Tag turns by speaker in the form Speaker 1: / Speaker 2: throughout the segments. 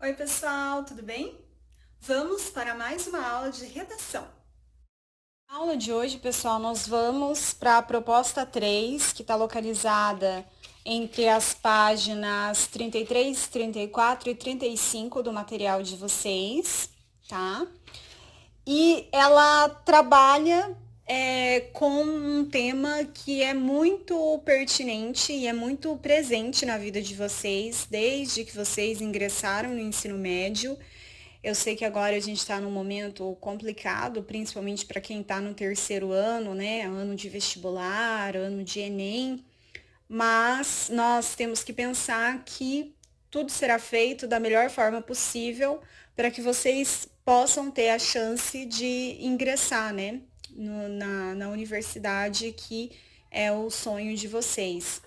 Speaker 1: Oi, pessoal, tudo bem? Vamos para mais uma aula de redação.
Speaker 2: Na aula de hoje, pessoal, nós vamos para a proposta 3, que está localizada entre as páginas 33, 34 e 35 do material de vocês, tá? E ela trabalha com um tema que é muito pertinente e é muito presente na vida de vocês, desde que vocês ingressaram no ensino médio. Eu sei que agora a gente está num momento complicado, principalmente para quem está no terceiro ano, né? Ano de vestibular, ano de Enem, mas nós temos que pensar que tudo será feito da melhor forma possível para que vocês possam ter a chance de ingressar, né? Na universidade que é o sonho de vocês.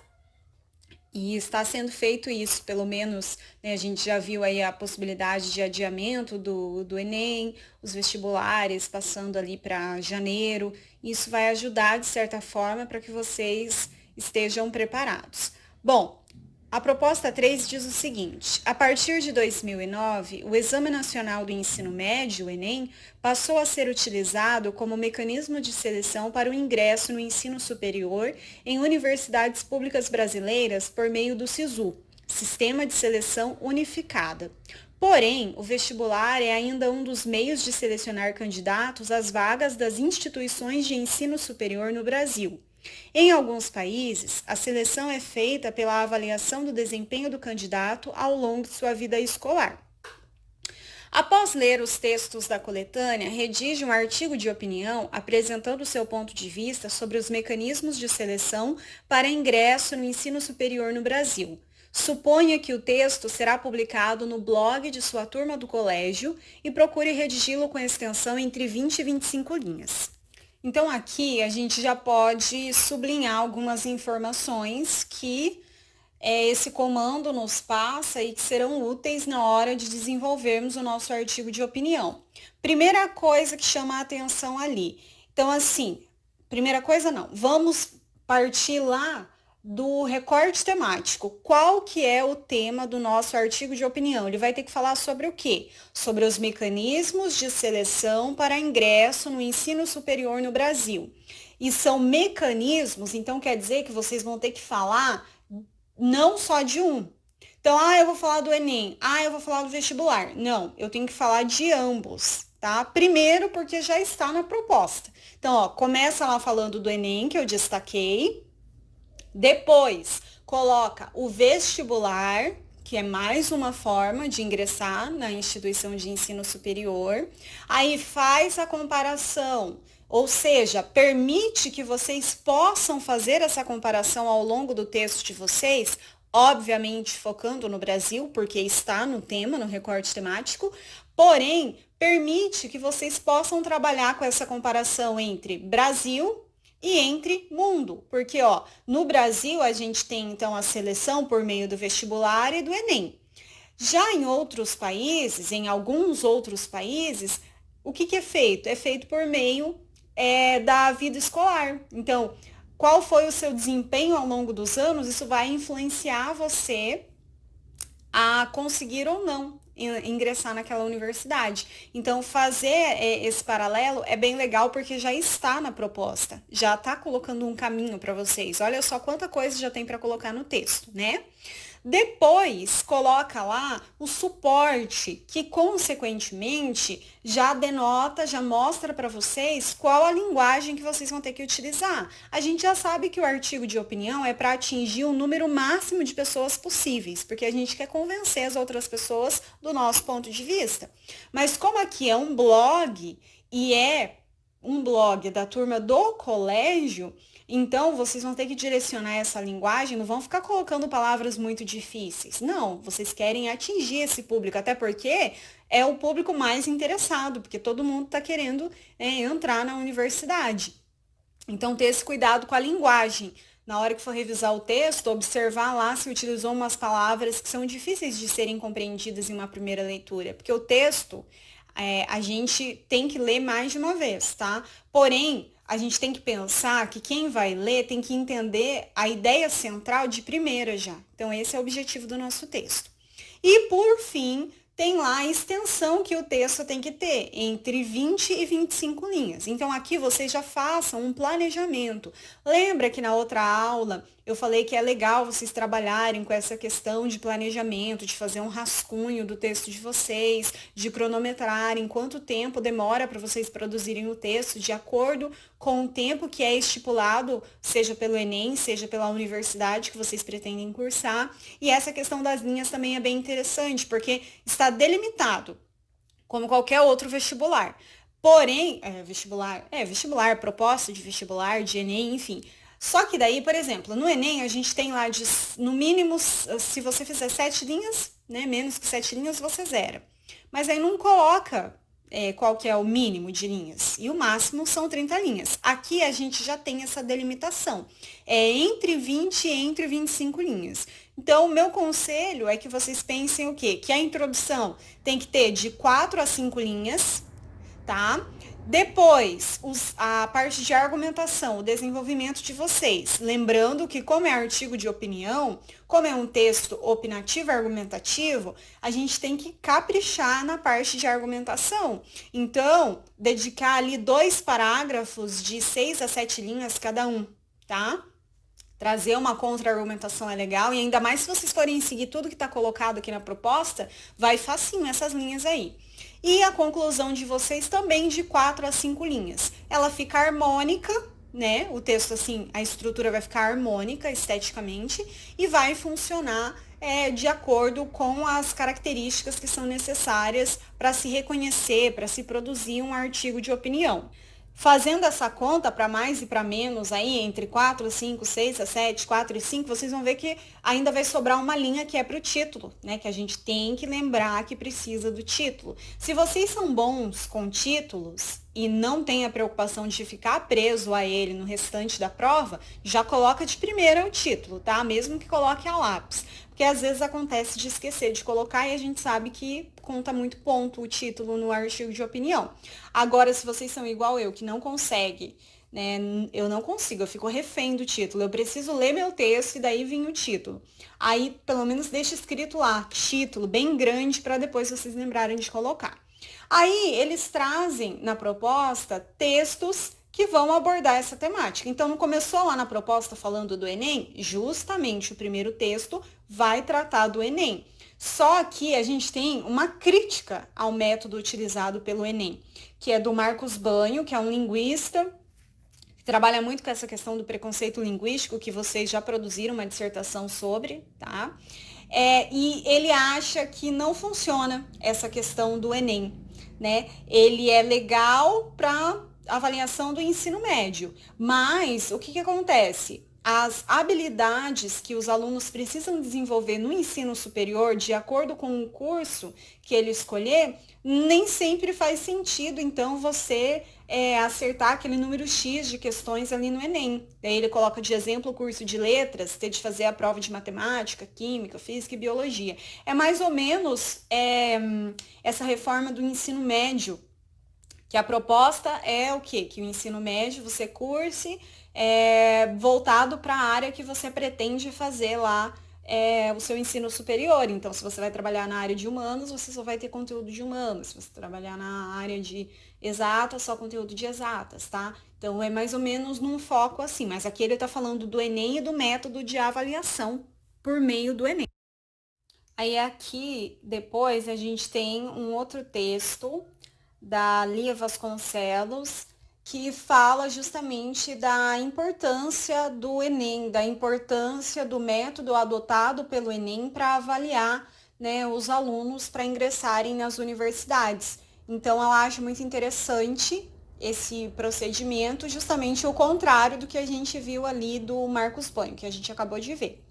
Speaker 2: E está sendo feito isso, pelo menos, né, a gente já viu aí a possibilidade de adiamento do Enem, os vestibulares passando ali para janeiro. Isso vai ajudar, de certa forma, para que vocês estejam preparados. Bom, a proposta 3 diz o seguinte: a partir de 2009, o Exame Nacional do Ensino Médio, o Enem, passou a ser utilizado como mecanismo de seleção para o ingresso no ensino superior em universidades públicas brasileiras por meio do SISU, Sistema de Seleção Unificada. Porém, o vestibular é ainda um dos meios de selecionar candidatos às vagas das instituições de ensino superior no Brasil. Em alguns países, a seleção é feita pela avaliação do desempenho do candidato ao longo de sua vida escolar. Após ler os textos da coletânea, redige um artigo de opinião apresentando seu ponto de vista sobre os mecanismos de seleção para ingresso no ensino superior no Brasil. Suponha que o texto será publicado no blog de sua turma do colégio e procure redigi-lo com extensão entre 20 e 25 linhas. Então aqui a gente já pode sublinhar algumas informações que esse comando nos passa e que serão úteis na hora de desenvolvermos o nosso artigo de opinião. Primeira coisa que chama a atenção ali. Então, assim, primeira coisa não, vamos partir lá do recorte temático. Qual que é o tema do nosso artigo de opinião? Ele vai ter que falar sobre o quê? Sobre os mecanismos de seleção para ingresso no ensino superior no Brasil. E são mecanismos, então quer dizer que vocês vão ter que falar não só de um. Então, eu vou falar do Enem, eu vou falar do vestibular. Não, eu tenho que falar de ambos, tá? Primeiro, porque já está na proposta. Então, começa lá falando do Enem, que eu destaquei. Depois, coloca o vestibular, que é mais uma forma de ingressar na instituição de ensino superior. Aí faz a comparação, ou seja, permite que vocês possam fazer essa comparação ao longo do texto de vocês, obviamente focando no Brasil, porque está no tema, no recorte temático, porém, permite que vocês possam trabalhar com essa comparação entre Brasil e entre mundo, porque no Brasil a gente tem então a seleção por meio do vestibular e do Enem. Já em outros países, em alguns outros países, o que é feito? É feito por meio da vida escolar. Então, qual foi o seu desempenho ao longo dos anos? Isso vai influenciar você a conseguir ou não ingressar naquela universidade. Então, fazer esse paralelo é bem legal porque já está na proposta, já está colocando um caminho para vocês. Olha só quanta coisa já tem para colocar no texto, né? Depois, coloca lá o suporte, que consequentemente já denota, já mostra para vocês qual a linguagem que vocês vão ter que utilizar. A gente já sabe que o artigo de opinião é para atingir o número máximo de pessoas possíveis, porque a gente quer convencer as outras pessoas do nosso ponto de vista. Mas como aqui é um blog e é um blog da turma do colégio, então vocês vão ter que direcionar essa linguagem, não vão ficar colocando palavras muito difíceis. Não, vocês querem atingir esse público, até porque é o público mais interessado, porque todo mundo está querendo entrar na universidade. Então, ter esse cuidado com a linguagem. Na hora que for revisar o texto, observar lá se utilizou umas palavras que são difíceis de serem compreendidas em uma primeira leitura, porque o texto a gente tem que ler mais de uma vez, tá? Porém, a gente tem que pensar que quem vai ler tem que entender a ideia central de primeira já. Então, esse é o objetivo do nosso texto. E, por fim, tem lá a extensão que o texto tem que ter, entre 20 e 25 linhas. Então, aqui vocês já façam um planejamento. Lembra que na outra aula eu falei que é legal vocês trabalharem com essa questão de planejamento, de fazer um rascunho do texto de vocês, de cronometrarem quanto tempo demora para vocês produzirem o texto, de acordo com o tempo que é estipulado, seja pelo Enem, seja pela universidade que vocês pretendem cursar. E essa questão das linhas também é bem interessante, porque está delimitado, como qualquer outro vestibular. Porém, vestibular, proposta de vestibular, de Enem, enfim. Só que daí, por exemplo, no Enem a gente tem lá, no mínimo, se você fizer 7 linhas, né, menos que 7 linhas, você zera. Mas aí não coloca qual que é o mínimo de linhas. E o máximo são 30 linhas. Aqui a gente já tem essa delimitação. É entre 20 e entre 25 linhas. Então, o meu conselho é que vocês pensem o quê? Que a introdução tem que ter de 4 a 5 linhas, tá? Depois, a parte de argumentação, o desenvolvimento de vocês. Lembrando que, como é artigo de opinião, como é um texto opinativo e argumentativo, a gente tem que caprichar na parte de argumentação. Então, dedicar ali 2 parágrafos de 6 a 7 linhas cada um, tá? Trazer uma contra-argumentação é legal, e ainda mais se vocês forem seguir tudo que está colocado aqui na proposta, vai facinho essas linhas aí. E a conclusão de vocês também de 4 a 5 linhas. Ela fica harmônica, né? O texto, assim, a estrutura vai ficar harmônica esteticamente e vai funcionar de acordo com as características que são necessárias para se reconhecer, para se produzir um artigo de opinião. Fazendo essa conta para mais e para menos aí, entre 4, 5, 6 a 7, 4 e 5, vocês vão ver que ainda vai sobrar uma linha que é para o título, né? Que a gente tem que lembrar que precisa do título. Se vocês são bons com títulos e não tem a preocupação de ficar preso a ele no restante da prova, já coloca de primeira o título, tá? Mesmo que coloque a lápis. Porque às vezes acontece de esquecer de colocar e a gente sabe que conta muito ponto o título no artigo de opinião. Agora, se vocês são igual eu, que não consegue, né? Eu não consigo, eu fico refém do título. Eu preciso ler meu texto e daí vem o título. Aí, pelo menos, deixa escrito lá, título, bem grande, para depois vocês lembrarem de colocar. Aí, eles trazem na proposta textos que vão abordar essa temática. Então, não começou lá na proposta falando do Enem? Justamente o primeiro texto vai tratar do Enem. Só que a gente tem uma crítica ao método utilizado pelo Enem, que é do Marcos Banho, que é um linguista, que trabalha muito com essa questão do preconceito linguístico, que vocês já produziram uma dissertação sobre, tá? E ele acha que não funciona essa questão do Enem, né? Ele é legal para avaliação do ensino médio, mas o que acontece? As habilidades que os alunos precisam desenvolver no ensino superior, de acordo com o curso que ele escolher, nem sempre faz sentido, então, você acertar aquele número X de questões ali no Enem. Daí ele coloca de exemplo o curso de letras, ter de fazer a prova de matemática, química, física e biologia. É mais ou menos essa reforma do ensino médio, que a proposta é o quê? Que o ensino médio você curse voltado para a área que você pretende fazer lá o seu ensino superior. Então, se você vai trabalhar na área de humanos, você só vai ter conteúdo de humanos. Se você trabalhar na área de exatas, só conteúdo de exatas, tá? Então, é mais ou menos num foco assim. Mas aqui ele está falando do Enem e do método de avaliação por meio do Enem. Aí aqui, depois, a gente tem um outro texto da Lia Vasconcelos, que fala justamente da importância do Enem, da importância do método adotado pelo Enem para avaliar, né, os alunos para ingressarem nas universidades. Então, eu acho muito interessante esse procedimento, justamente o contrário do que a gente viu ali do Marcos Banho, que a gente acabou de ver.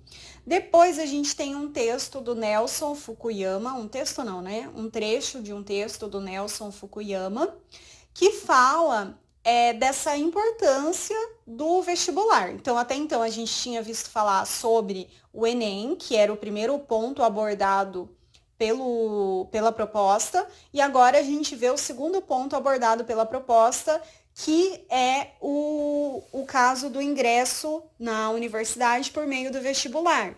Speaker 2: Depois a gente tem um texto do Nelson Fukuyama, um texto não, né? Um trecho de um texto do Nelson Fukuyama, que fala dessa importância do vestibular. Então, até então, a gente tinha visto falar sobre o Enem, que era o primeiro ponto abordado pela proposta, e agora a gente vê o segundo ponto abordado pela proposta, que é o caso do ingresso na universidade por meio do vestibular.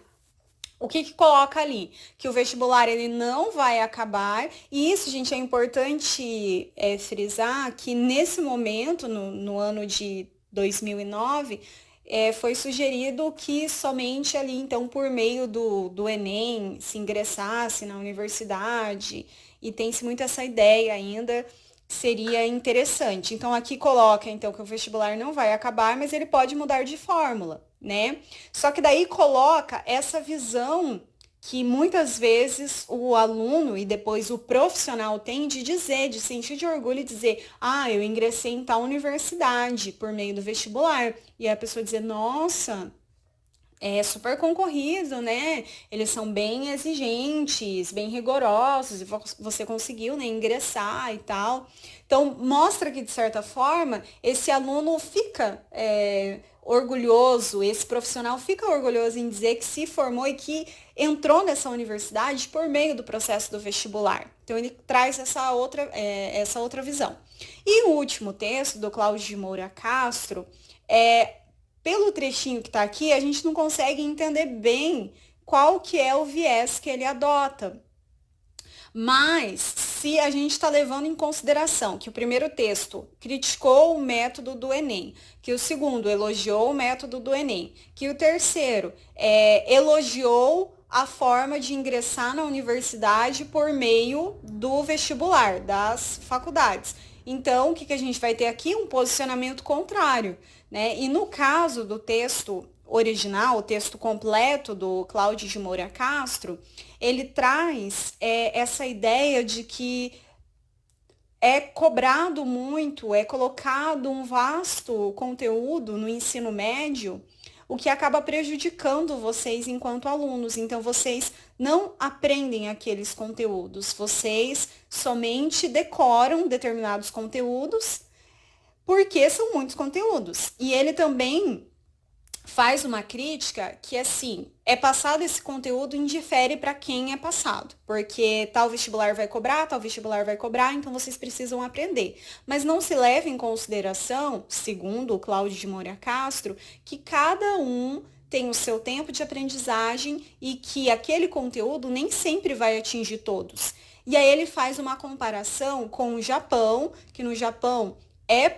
Speaker 2: O que coloca ali? Que o vestibular ele não vai acabar, e isso, gente, é importante frisar que nesse momento, no ano de 2009, foi sugerido que somente ali, então, por meio do Enem, se ingressasse na universidade, e tem-se muito essa ideia ainda, seria interessante. Então, aqui coloca, então, que o vestibular não vai acabar, mas ele pode mudar de fórmula, né? Só que daí coloca essa visão que muitas vezes o aluno e depois o profissional tem de dizer, de sentir de orgulho e dizer, eu ingressei em tal universidade por meio do vestibular. E a pessoa dizer, nossa, é super concorrido, né? Eles são bem exigentes, bem rigorosos, e você conseguiu, né, ingressar e tal. Então, mostra que, de certa forma, esse aluno fica orgulhoso, esse profissional fica orgulhoso em dizer que se formou e que entrou nessa universidade por meio do processo do vestibular. Então, ele traz essa outra visão. E o último texto, do Cláudio de Moura Castro, pelo trechinho que está aqui, a gente não consegue entender bem qual que é o viés que ele adota. Mas, se a gente está levando em consideração que o primeiro texto criticou o método do Enem, que o segundo elogiou o método do Enem, que o terceiro elogiou a forma de ingressar na universidade por meio do vestibular, das faculdades. Então, o que a gente vai ter aqui? Um posicionamento contrário, né? E no caso do texto original, o texto completo do Cláudio de Moura Castro, ele traz essa ideia de que é cobrado muito, é colocado um vasto conteúdo no ensino médio, o que acaba prejudicando vocês enquanto alunos. Então, vocês não aprendem aqueles conteúdos, vocês somente decoram determinados conteúdos, porque são muitos conteúdos. E ele também faz uma crítica que, assim, passado esse conteúdo indifere para quem é passado, porque tal vestibular vai cobrar, então vocês precisam aprender. Mas não se leva em consideração, segundo o Cláudio de Moura Castro, que cada um tem o seu tempo de aprendizagem e que aquele conteúdo nem sempre vai atingir todos. E aí ele faz uma comparação com o Japão, que no Japão é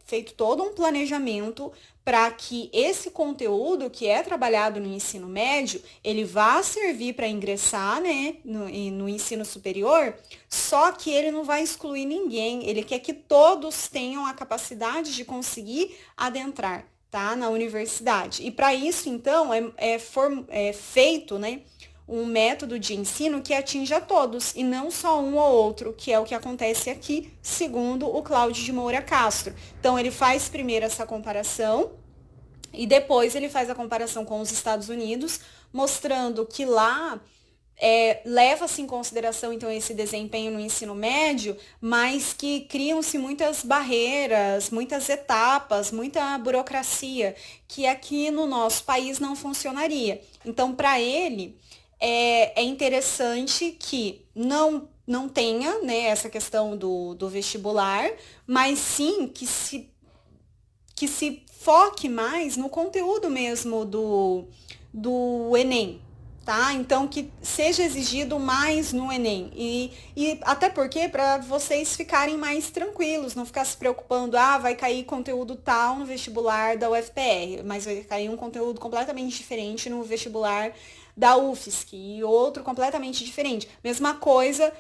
Speaker 2: feito todo um planejamento para que esse conteúdo que é trabalhado no ensino médio, ele vá servir para ingressar, né, no ensino superior, só que ele não vai excluir ninguém, ele quer que todos tenham a capacidade de conseguir adentrar, tá, na universidade. E para isso, então, é feito, né, um método de ensino que atinja todos e não só um ou outro, que é o que acontece aqui, segundo o Cláudio de Moura Castro. Então, ele faz primeiro essa comparação e depois ele faz a comparação com os Estados Unidos, mostrando que lá leva-se em consideração, então, esse desempenho no ensino médio, mas que criam-se muitas barreiras, muitas etapas, muita burocracia, que aqui no nosso país não funcionaria. Então, para ele, é interessante que não tenha, né, essa questão do vestibular, mas sim que se foque mais no conteúdo mesmo do Enem, tá? Então, que seja exigido mais no Enem. E até porque, para vocês ficarem mais tranquilos, não ficar se preocupando, vai cair conteúdo tal no vestibular da UFPR, mas vai cair um conteúdo completamente diferente no vestibular da UFSC e outro completamente diferente. Mesma coisa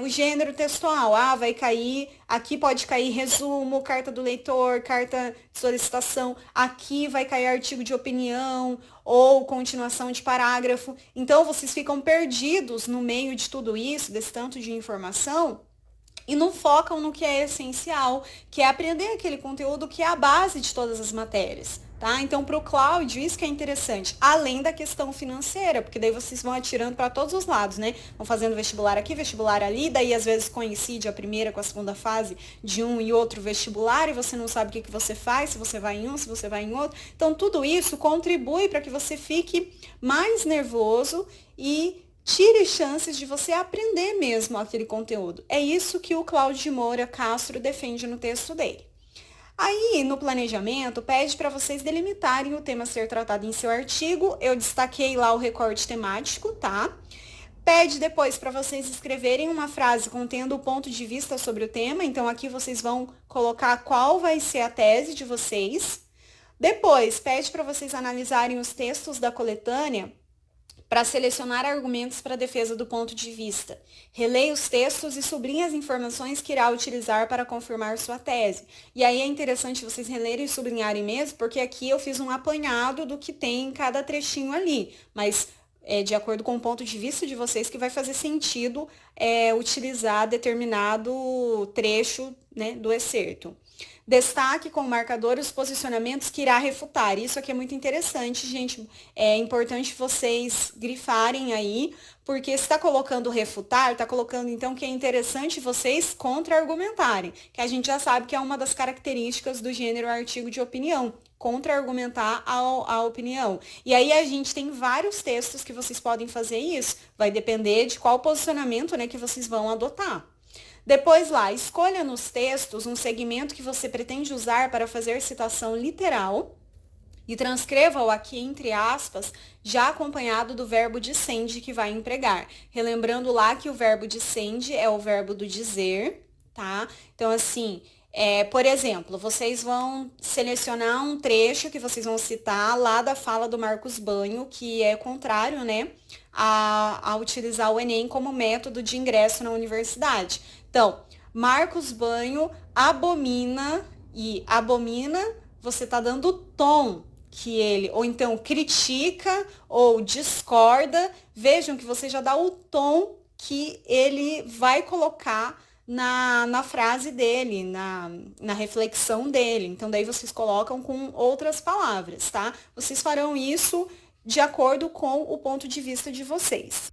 Speaker 2: o gênero textual. Vai cair, aqui pode cair resumo, carta do leitor, carta de solicitação, aqui vai cair artigo de opinião ou continuação de parágrafo. Então, vocês ficam perdidos no meio de tudo isso, desse tanto de informação, e não focam no que é essencial, que é aprender aquele conteúdo que é a base de todas as matérias. Tá? Então, para o Cláudio, isso que é interessante, além da questão financeira, porque daí vocês vão atirando para todos os lados, né? Vão fazendo vestibular aqui, vestibular ali, daí às vezes coincide a primeira com a segunda fase de um e outro vestibular, e você não sabe o que você faz, se você vai em um, se você vai em outro. Então, tudo isso contribui para que você fique mais nervoso e tire chances de você aprender mesmo aquele conteúdo. É isso que o Cláudio de Moura Castro defende no texto dele. Aí, no planejamento, pede para vocês delimitarem o tema a ser tratado em seu artigo. Eu destaquei lá o recorte temático, tá? Pede depois para vocês escreverem uma frase contendo o ponto de vista sobre o tema. Então, aqui vocês vão colocar qual vai ser a tese de vocês. Depois, pede para vocês analisarem os textos da coletânea para selecionar argumentos para a defesa do ponto de vista. Releia os textos e sublinhe as informações que irá utilizar para confirmar sua tese. E aí é interessante vocês relerem e sublinharem mesmo, porque aqui eu fiz um apanhado do que tem em cada trechinho ali, mas é de acordo com o ponto de vista de vocês que vai fazer sentido utilizar determinado trecho, né, do excerto. Destaque com o marcador os posicionamentos que irá refutar. Isso aqui é muito interessante, gente. É importante vocês grifarem aí, porque se está colocando refutar, está colocando então que é interessante vocês contra-argumentarem, que a gente já sabe que é uma das características do gênero artigo de opinião, contra-argumentar a opinião. E aí a gente tem vários textos que vocês podem fazer isso, vai depender de qual posicionamento, né, que vocês vão adotar. Depois lá, escolha nos textos um segmento que você pretende usar para fazer citação literal e transcreva-o aqui entre aspas, já acompanhado do verbo dicende que vai empregar. Relembrando lá que o verbo dicende é o verbo do dizer, tá? Então, assim, por exemplo, vocês vão selecionar um trecho que vocês vão citar lá da fala do Marcos Banho, que é contrário, né, a utilizar o Enem como método de ingresso na universidade. Então, Marcos Banho abomina, e abomina, você está dando o tom que ele, ou então critica, ou discorda. Vejam que você já dá o tom que ele vai colocar na frase dele, na reflexão dele. Então, daí vocês colocam com outras palavras, tá? Vocês farão isso de acordo com o ponto de vista de vocês.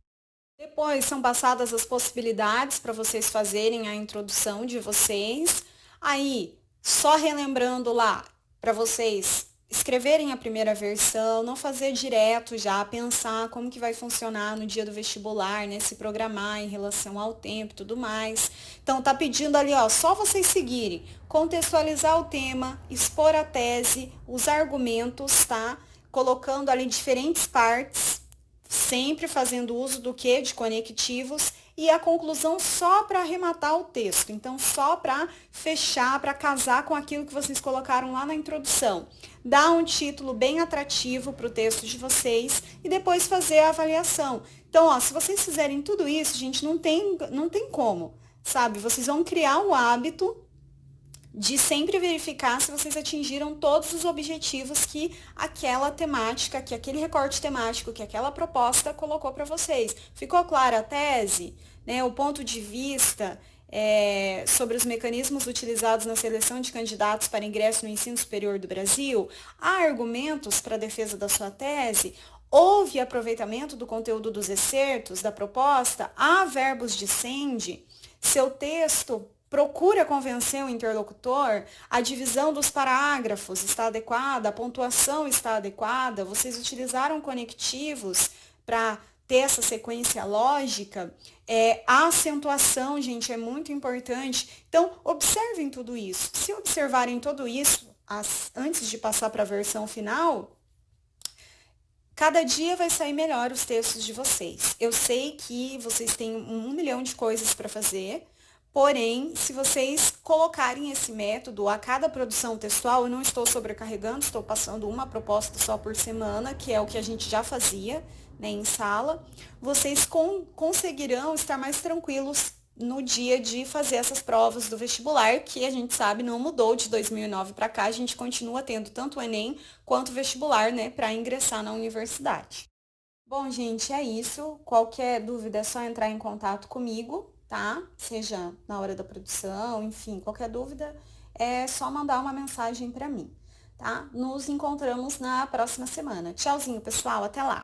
Speaker 2: Depois são passadas as possibilidades para vocês fazerem a introdução de vocês. Aí, só relembrando lá, para vocês escreverem a primeira versão, não fazer direto já, pensar como que vai funcionar no dia do vestibular, né? Se programar em relação ao tempo e tudo mais. Então, tá pedindo ali, ó, só vocês seguirem, contextualizar o tema, expor a tese, os argumentos, tá? Colocando ali diferentes partes, sempre fazendo uso do que? De conectivos, e a conclusão só para arrematar o texto. Então, só para fechar, para casar com aquilo que vocês colocaram lá na introdução. Dá um título bem atrativo para o texto de vocês e depois fazer a avaliação. Então, ó, se vocês fizerem tudo isso, gente, não tem como, sabe? Vocês vão criar o hábito de sempre verificar se vocês atingiram todos os objetivos que aquela temática, que aquele recorte temático, que aquela proposta colocou para vocês. Ficou clara a tese? Né? O ponto de vista sobre os mecanismos utilizados na seleção de candidatos para ingresso no ensino superior do Brasil? Há argumentos para a defesa da sua tese? Houve aproveitamento do conteúdo dos excertos da proposta? Há verbos dicende? Seu texto procura convencer o interlocutor, a divisão dos parágrafos está adequada, a pontuação está adequada, vocês utilizaram conectivos para ter essa sequência lógica, a acentuação, gente, é muito importante. Então, observem tudo isso. Se observarem tudo isso antes de passar para a versão final, cada dia vai sair melhor os textos de vocês. Eu sei que vocês têm 1 milhão de coisas para fazer, porém, se vocês colocarem esse método a cada produção textual, eu não estou sobrecarregando, estou passando uma proposta só por semana, que é o que a gente já fazia, né, em sala, vocês conseguirão estar mais tranquilos no dia de fazer essas provas do vestibular, que a gente sabe não mudou de 2009 para cá, a gente continua tendo tanto o Enem quanto o vestibular, né, para ingressar na universidade. Bom, gente, é isso. Qualquer dúvida é só entrar em contato comigo, tá? Seja na hora da produção, enfim, qualquer dúvida é só mandar uma mensagem para mim, tá? Nos encontramos na próxima semana. Tchauzinho, pessoal, até lá!